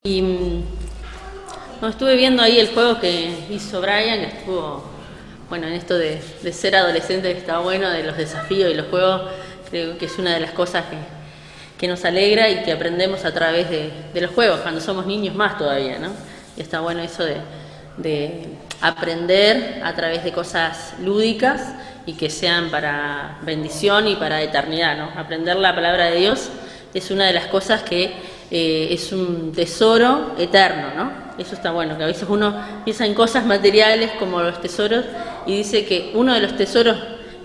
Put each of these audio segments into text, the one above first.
Y no, estuve viendo ahí el juego que hizo Brian, que estuvo, bueno, en esto de ser adolescente, que está bueno, de los desafíos y los juegos. Creo que es una de las cosas que nos alegra y que aprendemos a través de los juegos, cuando somos niños más todavía, ¿no? Y está bueno eso de aprender a través de cosas lúdicas y que sean para bendición y para eternidad, ¿no? Aprender la palabra de Dios es una de las cosas que es un tesoro eterno, ¿no? Eso está bueno, que a veces uno piensa en cosas materiales como los tesoros y dice que uno de los tesoros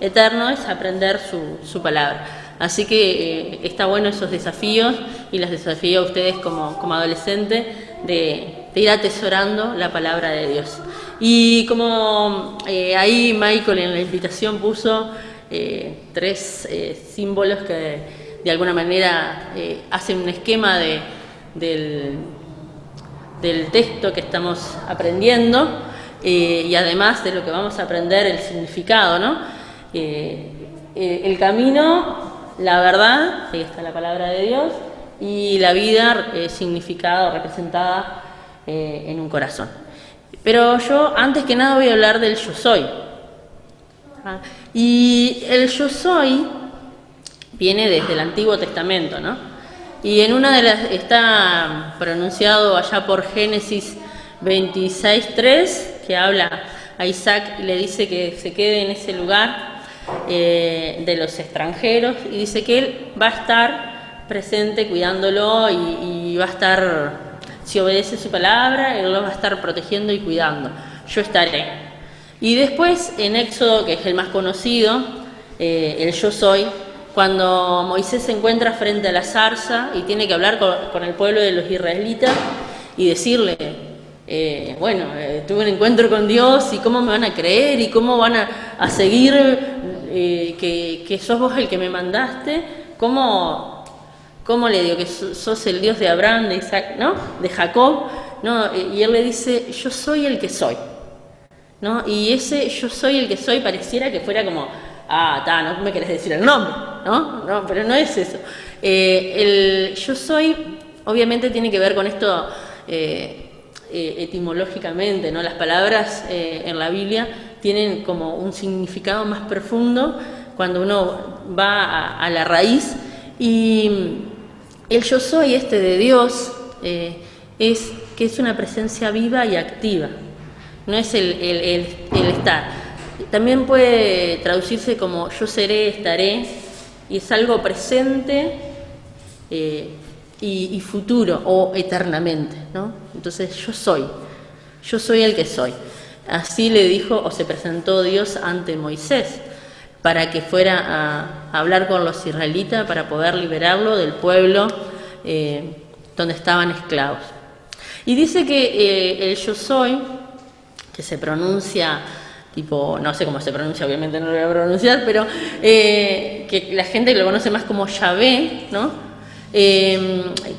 eternos es aprender su palabra. Así que está bueno esos desafíos y los desafío a ustedes como adolescentes de ir atesorando la palabra de Dios. Y como ahí Michael en la invitación puso tres símbolos que de alguna manera hacen un esquema del texto que estamos aprendiendo y además de lo que vamos a aprender, el significado, ¿no? El camino, la verdad, ahí está la palabra de Dios, y la vida significada o representada en un corazón. Pero yo, antes que nada, voy a hablar del yo soy. Y el yo soy viene desde el Antiguo Testamento, ¿no? Y en una de las, está pronunciado allá por Génesis 26:3, que habla a Isaac y le dice que se quede en ese lugar de los extranjeros, y dice que él va a estar presente cuidándolo y va a estar, si obedece su palabra, él lo va a estar protegiendo y cuidando. Yo estaré. Y después en Éxodo, que es el más conocido, el yo soy, cuando Moisés se encuentra frente a la zarza y tiene que hablar con el pueblo de los israelitas y decirle, tuve un encuentro con Dios y cómo me van a creer y cómo van a seguir que sos vos el que me mandaste, cómo le digo que sos el Dios de Abraham, de Isaac, ¿no? De Jacob, ¿no? Y él le dice, yo soy el que soy, ¿no? Y ese yo soy el que soy pareciera que fuera como, no me querés decir el nombre, ¿no? Pero no es eso. El yo soy, obviamente, tiene que ver con esto etimológicamente, ¿no? Las palabras en la Biblia tienen como un significado más profundo cuando uno va a la raíz. Y el yo soy de Dios es que es una presencia viva y activa, no es el estar. También puede traducirse como yo seré, estaré, y es algo presente y futuro o eternamente, ¿no? Entonces yo soy el que soy. Así le dijo o se presentó Dios ante Moisés para que fuera a hablar con los israelitas para poder liberarlo del pueblo donde estaban esclavos. Y dice que el yo soy, que se pronuncia tipo, no sé cómo se pronuncia, obviamente no lo voy a pronunciar, pero que la gente lo conoce más como Yahvé, ¿no?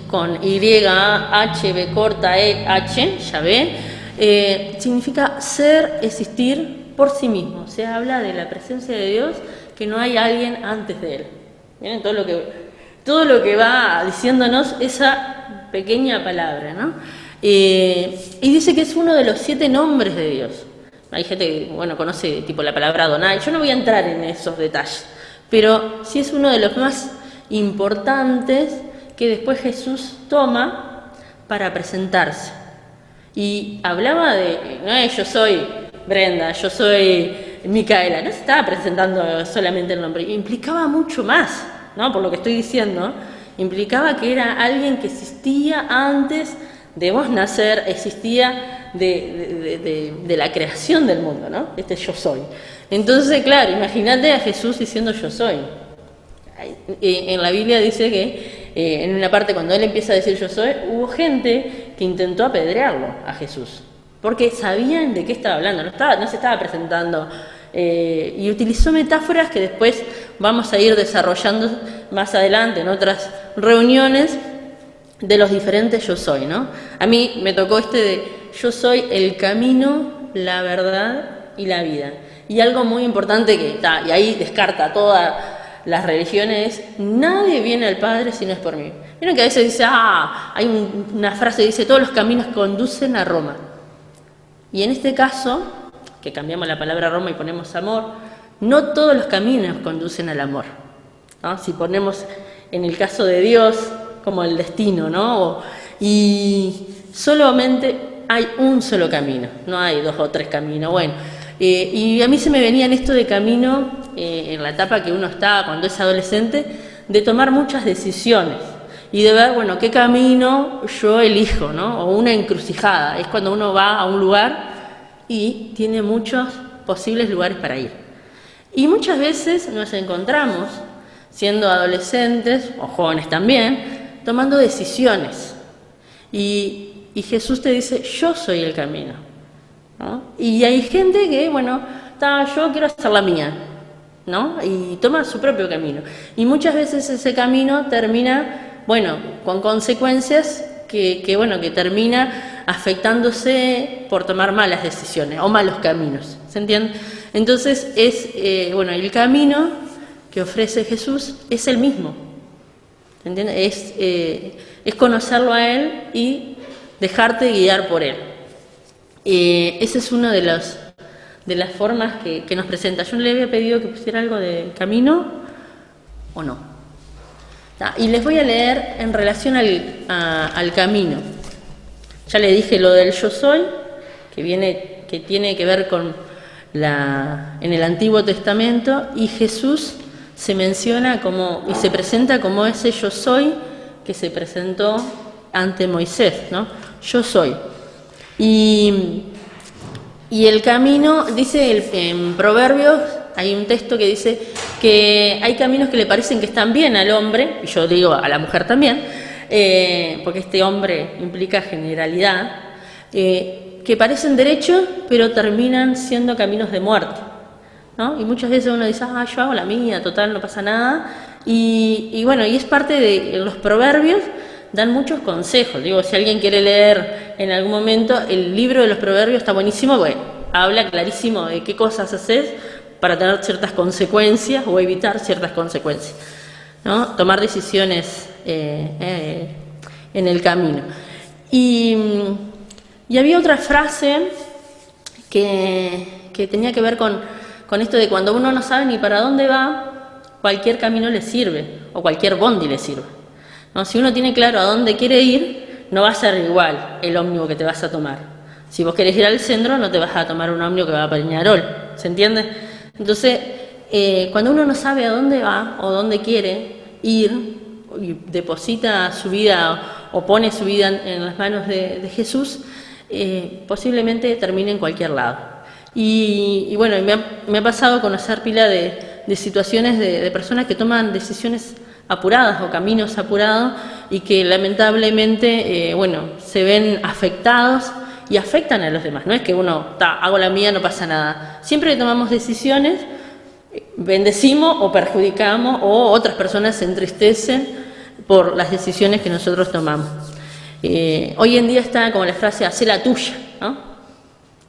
Con Y, H, B corta, E, H, Yahvé, significa ser, existir por sí mismo. O sea, habla de la presencia de Dios, que no hay alguien antes de él. ¿Miren? Todo lo que va diciéndonos esa pequeña palabra, ¿no? Y dice que es uno de los 7 nombres de Dios. Hay gente que, conoce tipo la palabra Adonai. Yo no voy a entrar en esos detalles, pero sí es uno de los más importantes que después Jesús toma para presentarse. Y hablaba no yo soy Brenda, yo soy Micaela. No se estaba presentando solamente el nombre, implicaba mucho más, ¿no? Por lo que estoy diciendo, implicaba que era alguien que existía antes de vos nacer, existía de la creación del mundo, ¿no? Yo soy. Entonces, claro, imagínate a Jesús diciendo yo soy. En la Biblia dice que en una parte cuando él empieza a decir yo soy, hubo gente que intentó apedrearlo a Jesús, porque sabían de qué estaba hablando, no se estaba presentando, y utilizó metáforas que después vamos a ir desarrollando más adelante en otras reuniones de los diferentes yo soy, ¿no? A mí me tocó de yo soy el camino, la verdad y la vida. Y algo muy importante que está, y ahí descarta todas las religiones, es nadie viene al Padre si no es por mí. Vieron que a veces dice, hay una frase que dice, todos los caminos conducen a Roma. Y en este caso, que cambiamos la palabra Roma y ponemos amor, no todos los caminos conducen al amor, ¿no? Si ponemos en el caso de Dios como el destino, ¿no? Y solamente hay un solo camino, no hay 2 o 3 caminos. Bueno, y a mí se me venía en esto de camino, en la etapa que uno está cuando es adolescente, de tomar muchas decisiones y de ver, bueno, qué camino yo elijo, ¿no? O una encrucijada, es cuando uno va a un lugar y tiene muchos posibles lugares para ir. Y muchas veces nos encontramos, siendo adolescentes o jóvenes también, tomando decisiones. Y Jesús te dice, yo soy el camino, ¿no? Y hay gente que, bueno, yo quiero hacer la mía, ¿no? Y toma su propio camino. Y muchas veces ese camino termina, bueno, con consecuencias que termina afectándose por tomar malas decisiones o malos caminos, ¿se entiende? Entonces el camino que ofrece Jesús es el mismo, ¿se entiende? Es conocerlo a Él y dejarte guiar por Él. Esa es una de las formas que nos presenta. Yo no le había pedido que pusiera algo de camino o no. Y les voy a leer en relación al camino. Ya le dije lo del yo soy, que tiene que ver con en el Antiguo Testamento, y Jesús se menciona y se presenta como ese yo soy que se presentó ante Moisés, ¿no? Yo soy. Y el camino, dice en Proverbios, hay un texto que dice que hay caminos que le parecen que están bien al hombre, y yo digo a la mujer también, porque este hombre implica generalidad, que parecen derechos, pero terminan siendo caminos de muerte, ¿no? Y muchas veces uno dice, yo hago la mía, total, no pasa nada. Y es parte de los proverbios, dan muchos consejos. Digo, si alguien quiere leer en algún momento, el libro de los proverbios está buenísimo, porque habla clarísimo de qué cosas haces para tener ciertas consecuencias o evitar ciertas consecuencias, ¿no? Tomar decisiones en el camino. Y había otra frase que tenía que ver con esto de cuando uno no sabe ni para dónde va, cualquier camino le sirve, o cualquier bondi le sirve, ¿no? Si uno tiene claro a dónde quiere ir, no va a ser igual el ómnibus que te vas a tomar. Si vos querés ir al centro, no te vas a tomar un ómnibus que va a Peñarol, ¿se entiende? Entonces, cuando uno no sabe a dónde va o dónde quiere ir, y deposita su vida o pone su vida en las manos de Jesús, posiblemente termine en cualquier lado. Y me ha pasado conocer pila de situaciones de personas que toman decisiones apuradas o caminos apurados y que lamentablemente se ven afectados y afectan a los demás. No es que uno, hago la mía, no pasa nada. Siempre que tomamos decisiones, bendecimos o perjudicamos, o otras personas se entristecen por las decisiones que nosotros tomamos. Hoy en día está como la frase, hacé la tuya, ¿no?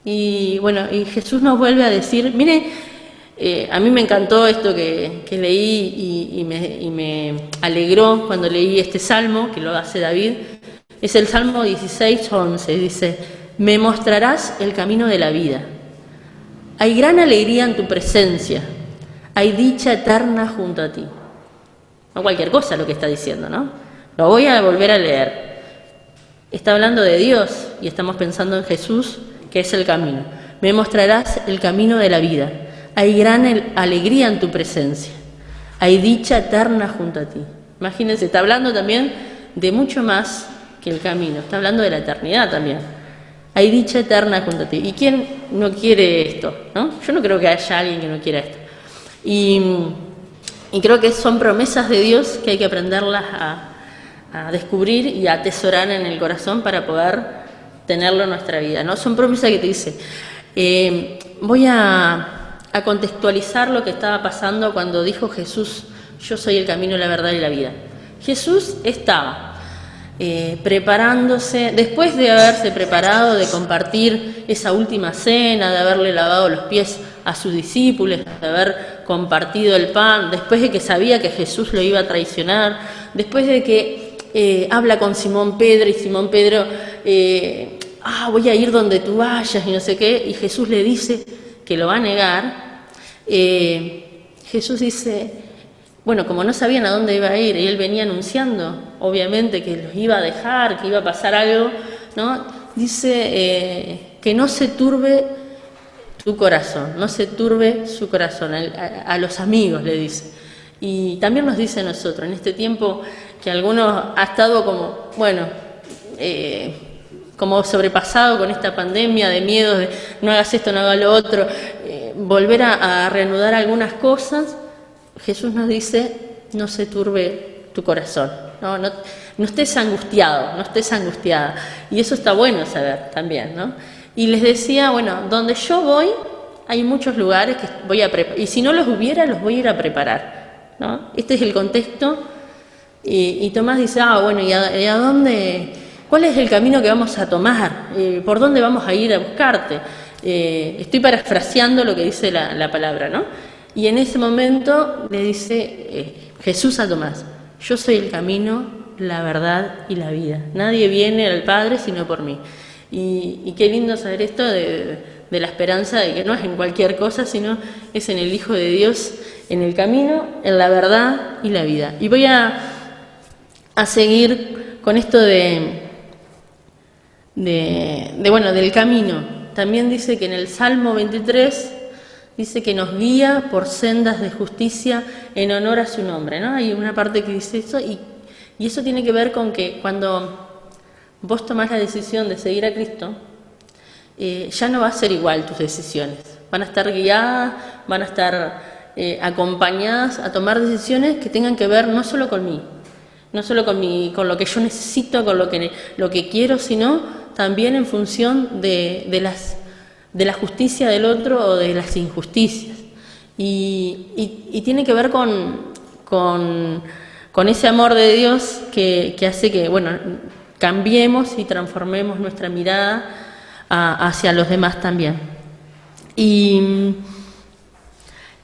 Y Jesús nos vuelve a decir, mire, a mí me encantó esto que leí y me alegró cuando leí este salmo, que lo hace David. Es el Salmo 16:11, dice, me mostrarás el camino de la vida. Hay gran alegría en tu presencia, hay dicha eterna junto a ti. No cualquier cosa lo que está diciendo, ¿no? Lo voy a volver a leer. Está hablando de Dios y estamos pensando en Jesús, que es el camino. Me mostrarás el camino de la vida. Hay gran alegría en tu presencia. Hay dicha eterna junto a ti. Imagínense, está hablando también de mucho más que el camino. Está hablando de la eternidad también. Hay dicha eterna junto a ti. ¿Y quién no quiere esto, no? Yo no creo que haya alguien que no quiera esto. Y creo que son promesas de Dios que hay que aprenderlas a descubrir y a atesorar en el corazón para poder tenerlo en nuestra vida, ¿no? Son promesas que te dice, voy a contextualizar lo que estaba pasando cuando dijo Jesús, yo soy el camino, la verdad y la vida. Jesús estaba preparándose, después de haberse preparado, de compartir esa última cena, de haberle lavado los pies a sus discípulos, de haber compartido el pan, después de que sabía que Jesús lo iba a traicionar, después de que habla con Simón Pedro y Simón Pedro, voy a ir donde tú vayas y no sé qué, y Jesús le dice que lo va a negar. Jesús dice, bueno, como no sabían a dónde iba a ir y él venía anunciando, obviamente, que los iba a dejar, que iba a pasar algo, ¿no? Dice que no se turbe tu corazón, no se turbe su corazón, a los amigos le dice. Y también nos dice a nosotros, en este tiempo que algunos ha estado como, bueno, como sobrepasado con esta pandemia de miedo, de no hagas esto, no hagas lo otro, volver a reanudar algunas cosas, Jesús nos dice, no se turbe tu corazón, no estés angustiado, no estés angustiada. Y eso está bueno saber también, ¿no? Y les decía, bueno, donde yo voy, hay muchos lugares que voy a preparar, y si no los hubiera, los voy a ir a preparar, ¿no? Este es el contexto, y Tomás dice, bueno, ¿y a dónde? ¿Cuál es el camino que vamos a tomar? ¿Por dónde vamos a ir a buscarte? Estoy parafraseando lo que dice la palabra, ¿no? Y en ese momento le dice Jesús a Tomás, yo soy el camino, la verdad y la vida. Nadie viene al Padre sino por mí. Y qué lindo saber esto de la esperanza de que no es en cualquier cosa, sino es en el Hijo de Dios, en el camino, en la verdad y la vida. Y voy a seguir con esto del camino. También dice que en el Salmo 23 dice que nos guía por sendas de justicia en honor a su nombre, ¿no? Hay una parte que dice eso y eso tiene que ver con que cuando vos tomás la decisión de seguir a Cristo, ya no va a ser igual tus decisiones. Van a estar guiadas, van a estar acompañadas a tomar decisiones que tengan que ver no solo con mí, no solo con lo que yo necesito, con lo que quiero, sino también en función de la justicia del otro o de las injusticias. Y tiene que ver con ese amor de Dios que hace que, bueno, cambiemos y transformemos nuestra mirada hacia los demás también. Y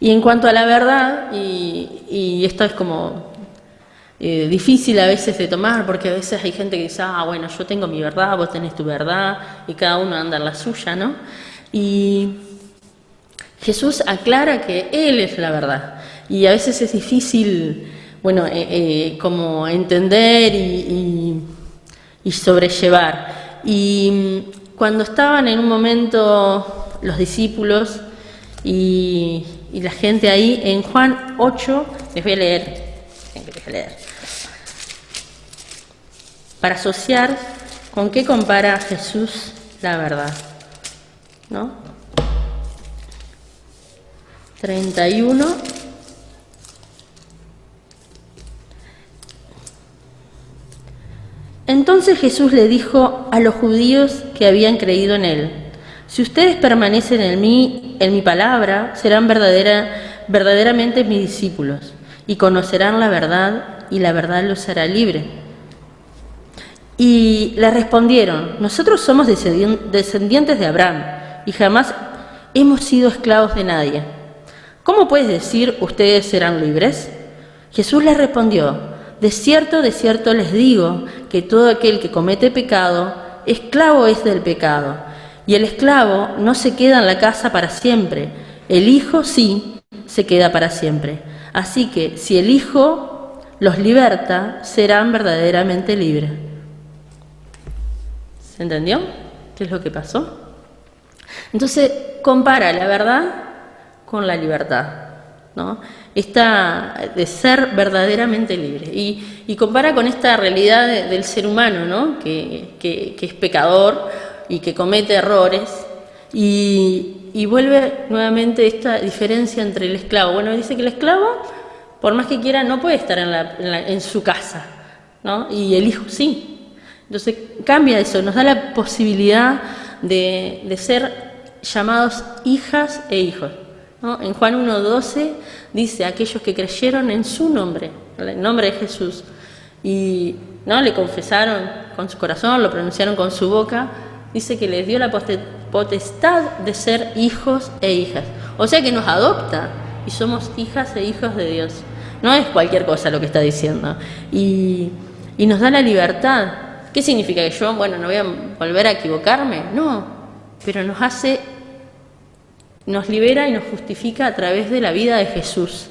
en cuanto a la verdad, y esto es como difícil a veces de tomar, porque a veces hay gente que dice, bueno, yo tengo mi verdad, vos tenés tu verdad, y cada uno anda en la suya, ¿no? Y Jesús aclara que Él es la verdad, y a veces es difícil, bueno, como entender y sobrellevar. Y cuando estaban en un momento los discípulos y la gente ahí, en Juan 8, les voy a leer, para asociar con qué compara Jesús la verdad, ¿no? 31. Entonces Jesús le dijo a los judíos que habían creído en él, si ustedes permanecen en mi palabra, serán verdaderamente mis discípulos y conocerán la verdad y la verdad los hará libre. Y le respondieron, nosotros somos descendientes de Abraham y jamás hemos sido esclavos de nadie. ¿Cómo puedes decir ustedes serán libres? Jesús les respondió, de cierto les digo que todo aquel que comete pecado, esclavo es del pecado. Y el esclavo no se queda en la casa para siempre, el Hijo sí se queda para siempre. Así que si el Hijo los liberta, serán verdaderamente libres. ¿Se entendió? ¿Qué es lo que pasó? Entonces compara la verdad con la libertad, ¿no? Esta de ser verdaderamente libre. Y compara con esta realidad del ser humano, ¿no? Que es pecador y que comete errores. Y vuelve nuevamente esta diferencia entre el esclavo. Bueno, dice que el esclavo, por más que quiera, no puede estar en su casa, ¿no? Y el hijo sí. Entonces cambia eso, nos da la posibilidad de ser llamados hijas e hijos, ¿no? En Juan 1:12 dice, aquellos que creyeron en su nombre, en el nombre de Jesús, y ¿no? le confesaron con su corazón, lo pronunciaron con su boca, dice que les dio la potestad de ser hijos e hijas. O sea que nos adopta y somos hijas e hijos de Dios. No es cualquier cosa lo que está diciendo. Y y nos da la libertad. ¿Qué significa? ¿Que yo, bueno, no voy a volver a equivocarme? No, pero nos libera y nos justifica a través de la vida de Jesús.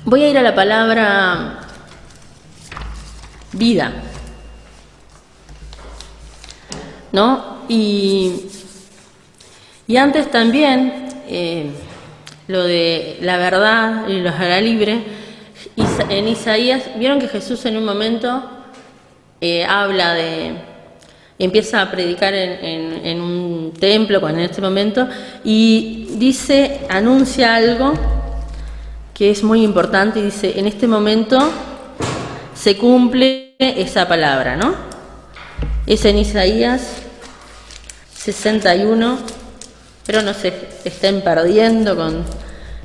Voy a ir a la palabra vida, ¿no? Y antes también, lo de la verdad y los hará libre, en Isaías, vieron que Jesús en un momento habla empieza a predicar en un templo, en este momento, y anuncia algo que es muy importante, y dice, en este momento se cumple esa palabra, ¿no? Es en Isaías 61, pero no se estén perdiendo con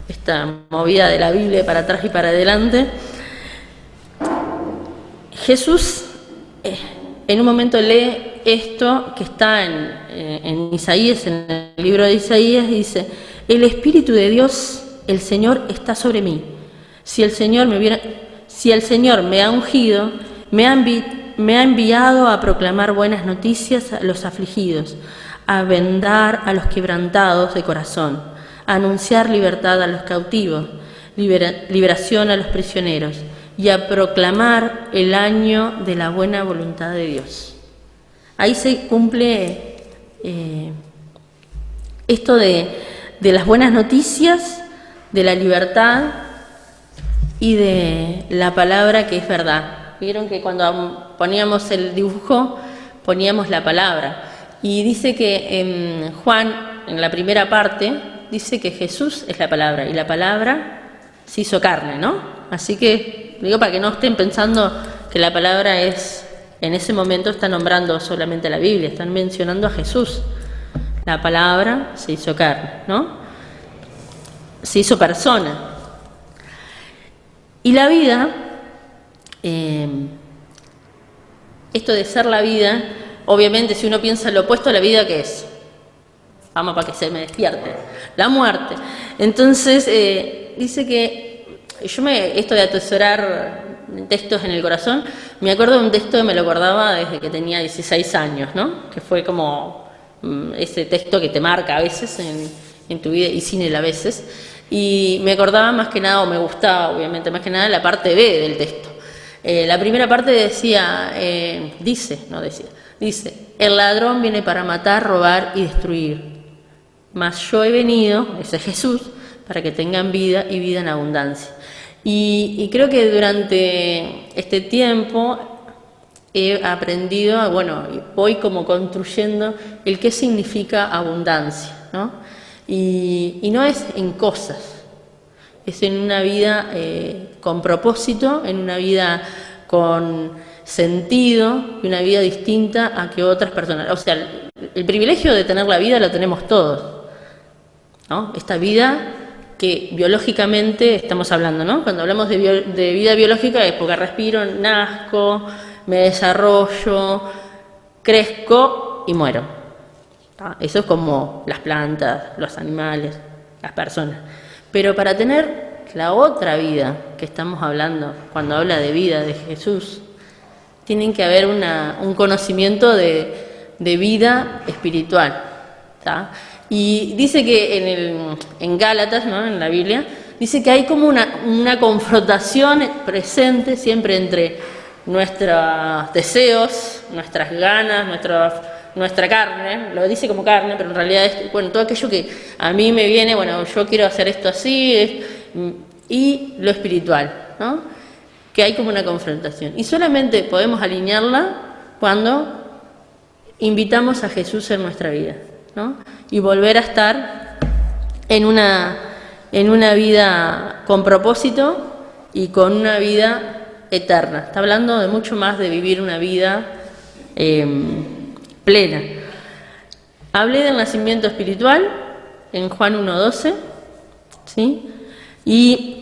esta movida de la Biblia para atrás y para adelante. Jesús en un momento lee esto que está en Isaías, en el libro de Isaías, y dice, el Espíritu de Dios, el Señor, está sobre mí. Si el Señor me ha ungido, me ha enviado a proclamar buenas noticias a los afligidos, a vendar a los quebrantados de corazón, a anunciar libertad a los cautivos, liberación a los prisioneros, y a proclamar el año de la buena voluntad de Dios. Ahí se cumple esto de las buenas noticias, de la libertad y de la palabra que es verdad. Vieron que cuando poníamos el dibujo, poníamos la palabra. Y dice que en Juan, en la primera parte, dice que Jesús es la palabra, y la palabra se hizo carne, ¿no? Así que, digo, para que no estén pensando que la palabra en ese momento está nombrando solamente la Biblia, están mencionando a Jesús. La palabra se hizo carne, ¿no? Se hizo persona. Y la vida, esto de ser la vida, obviamente si uno piensa en lo opuesto a la vida, ¿qué es? Vamos, para que se me despierte. La muerte. Entonces, dice que esto de atesorar textos en el corazón, me acuerdo de un texto que me lo acordaba desde que tenía 16 años, ¿no? Que fue como ese texto que te marca a veces en tu vida, y sin él a veces. Y me acordaba más que nada, o me gustaba obviamente más que nada, la parte B del texto. La primera parte dice, el ladrón viene para matar, robar y destruir. Mas yo he venido, ese es Jesús, para que tengan vida y vida en abundancia. Y creo que durante este tiempo he aprendido, voy como construyendo el qué significa abundancia, ¿no? Y no es en cosas, es en una vida con propósito, en una vida con sentido, y una vida distinta a que otras personas. O sea, el privilegio de tener la vida lo tenemos todos, ¿no? Esta vida que biológicamente estamos hablando, ¿no? Cuando hablamos de vida biológica es porque respiro, nazco, me desarrollo, crezco y muero. Eso es como las plantas, los animales, las personas. Pero para tener la otra vida que estamos hablando, cuando habla de vida de Jesús, tiene que haber un conocimiento de vida espiritual, ¿tá? Y dice que en Gálatas, ¿no?, en la Biblia, dice que hay como una confrontación presente siempre entre nuestros deseos, nuestras ganas, nuestra carne, lo dice como carne, pero en realidad es todo aquello que a mí me viene, yo quiero hacer esto así, y lo espiritual, ¿no? Que hay como una confrontación. Y solamente podemos alinearla cuando invitamos a Jesús en nuestra vida, ¿no? Y volver a estar en una vida con propósito y con una vida eterna. Está hablando de mucho más de vivir una vida plena. Hablé del nacimiento espiritual en Juan 1:12, ¿sí? Y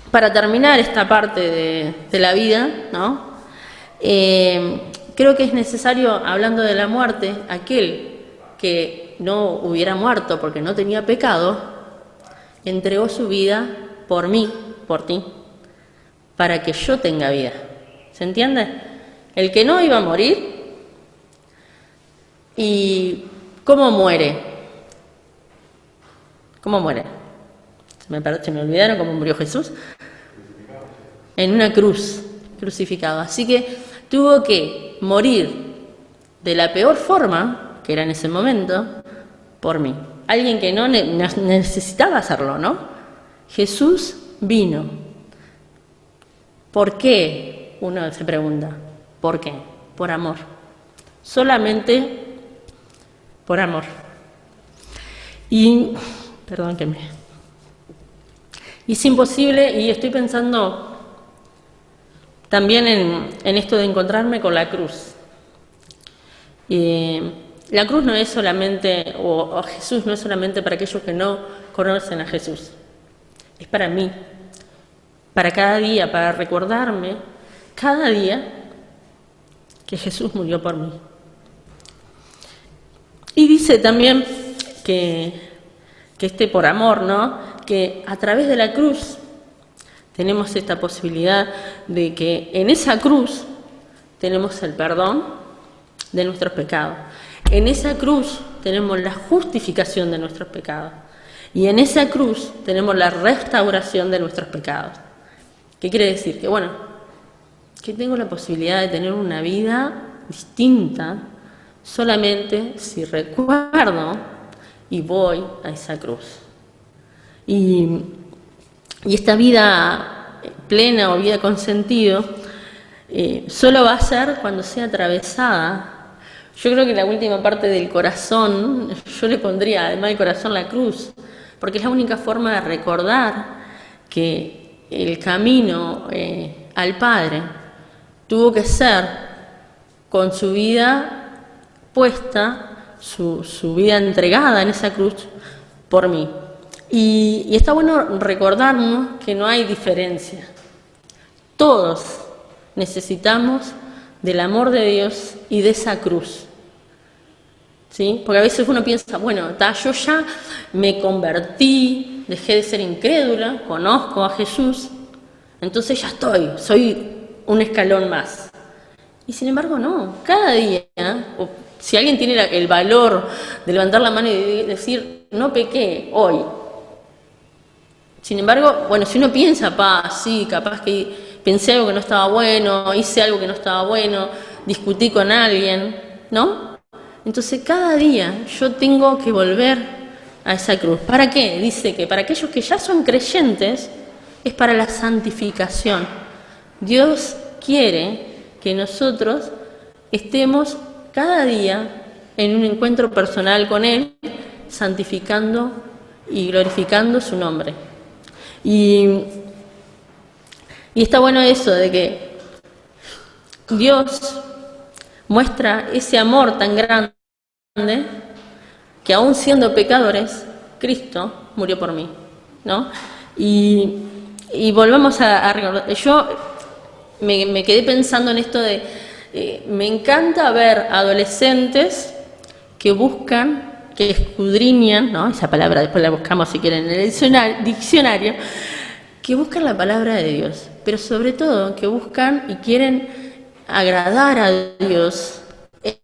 para terminar esta parte de la vida, ¿no? Creo que es necesario, hablando de la muerte, aquel que no hubiera muerto porque no tenía pecado, entregó su vida por mí, por ti, para que yo tenga vida. ¿Se entiende? El que no iba a morir. ¿Y cómo muere? ¿Cómo muere? Se me olvidaron cómo murió Jesús. En una cruz, crucificado. Así que tuvo que morir de la peor forma, que era en ese momento, por mí. Alguien que no necesitaba hacerlo, ¿no? Jesús vino. ¿Por qué? Uno se pregunta. ¿Por qué? Por amor. Solamente por amor. Y, perdón que me... Y es imposible, y estoy pensando también en esto de encontrarme con la cruz. La cruz no es solamente, o Jesús no es solamente para aquellos que no conocen a Jesús. Es para mí, para cada día, para recordarme cada día que Jesús murió por mí. Y dice también que por amor, ¿no? Que a través de la cruz tenemos esta posibilidad de que en esa cruz tenemos el perdón de nuestros pecados. En esa cruz tenemos la justificación de nuestros pecados. Y en esa cruz tenemos la restauración de nuestros pecados. ¿Qué quiere decir? Que bueno, que tengo la posibilidad de tener una vida distinta solamente si recuerdo y voy a esa cruz. Y esta vida plena o vida con sentido solo va a ser cuando sea atravesada. Yo creo que la última parte del corazón, yo le pondría además del corazón la cruz, porque es la única forma de recordar que el camino al Padre tuvo que ser con su vida puesta, su vida entregada en esa cruz por mí. Y está bueno recordarnos que no hay diferencia. Todos necesitamos del amor de Dios y de esa cruz. ¿Sí? Porque a veces uno piensa, bueno, yo ya me convertí, dejé de ser incrédula, conozco a Jesús, entonces ya soy un escalón más. Y sin embargo no, cada día, si alguien tiene el valor de levantar la mano y decir, no pequé hoy. Sin embargo, bueno, si uno piensa, sí, capaz que pensé algo que no estaba bueno, hice algo que no estaba bueno, discutí con alguien, ¿no? Entonces cada día yo tengo que volver a esa cruz. ¿Para qué? Dice que para aquellos que ya son creyentes es para la santificación. Dios quiere que nosotros estemos cada día en un encuentro personal con Él, santificando y glorificando su nombre. Y está bueno eso de que Dios muestra ese amor tan grande que aún siendo pecadores, Cristo murió por mí, ¿no? Y volvemos a recordar. Yo me quedé pensando en esto de, me encanta ver adolescentes que buscan, que escudriñan, ¿no? Esa palabra después la buscamos si quieren en el diccionario, que buscan la palabra de Dios, pero sobre todo que buscan y quieren agradar a Dios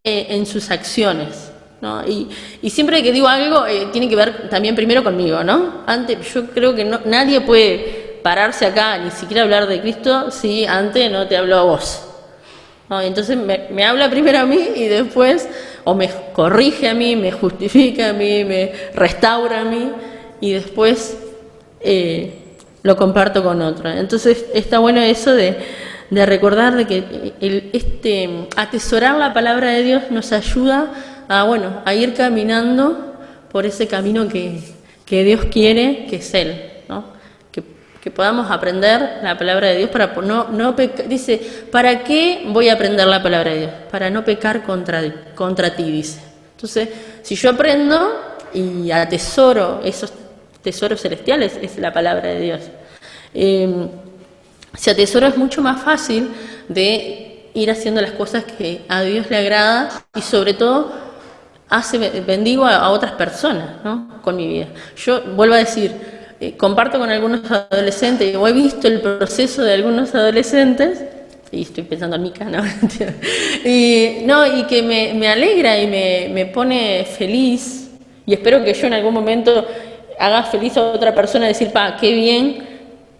en sus acciones, ¿no? Y siempre que digo algo tiene que ver también primero conmigo, ¿no? Antes, yo creo que nadie puede pararse acá ni siquiera hablar de Cristo si antes no te habló a vos, ¿no? Entonces me habla primero a mí y después o me corrige a mí, me justifica a mí, me restaura a mí y después lo comparto con otro. Entonces está bueno eso de recordar de que atesorar la palabra de Dios nos ayuda a ir caminando por ese camino que Dios quiere, que es Él, ¿no? Que podamos aprender la palabra de Dios para no pecar. Dice, ¿para qué voy a aprender la palabra de Dios? Para no pecar contra ti, dice. Entonces, si yo aprendo y atesoro esos tesoros celestiales, es la palabra de Dios. Si atesoro es mucho más fácil de ir haciendo las cosas que a Dios le agrada y sobre todo bendigo a otras personas, ¿no? Con mi vida. Yo vuelvo a decir, comparto con algunos adolescentes, o he visto el proceso de algunos adolescentes, y estoy pensando en mi cana, y que me alegra y me pone feliz, y espero que yo en algún momento haga feliz a otra persona, decir, qué bien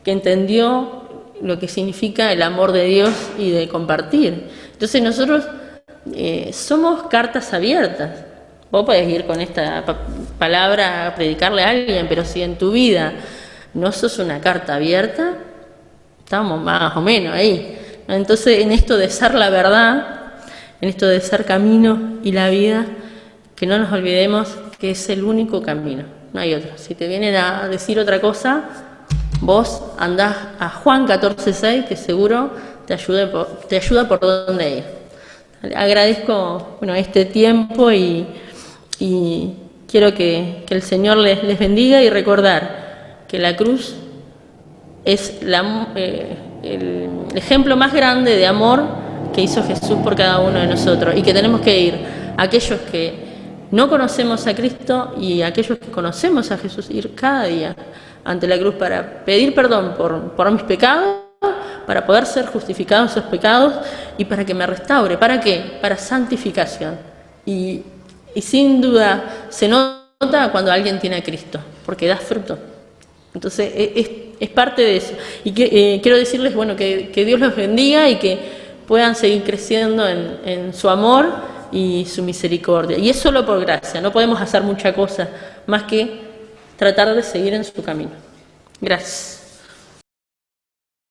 que entendió lo que significa el amor de Dios y de compartir. Entonces nosotros somos cartas abiertas. Vos podés ir con esta palabra a predicarle a alguien, pero si en tu vida no sos una carta abierta, estamos más o menos ahí. Entonces, en esto de ser la verdad, en esto de ser camino y la vida, que no nos olvidemos que es el único camino, no hay otro. Si te vienen a decir otra cosa, vos andás a Juan 14:6, que seguro te ayuda por dónde ir. Agradezco este tiempo y quiero que el Señor les bendiga, y recordar que la cruz es el ejemplo más grande de amor que hizo Jesús por cada uno de nosotros, y que tenemos que ir, aquellos que no conocemos a Cristo y aquellos que conocemos a Jesús, ir cada día ante la cruz para pedir perdón por mis pecados, para poder ser justificados esos pecados y para que me restaure. ¿Para qué? Para santificación. Y sin duda se nota cuando alguien tiene a Cristo, porque da fruto. Entonces es parte de eso. Y quiero decirles, que Dios los bendiga y que puedan seguir creciendo en su amor y su misericordia. Y es solo por gracia, no podemos hacer mucha cosa más que tratar de seguir en su camino. Gracias.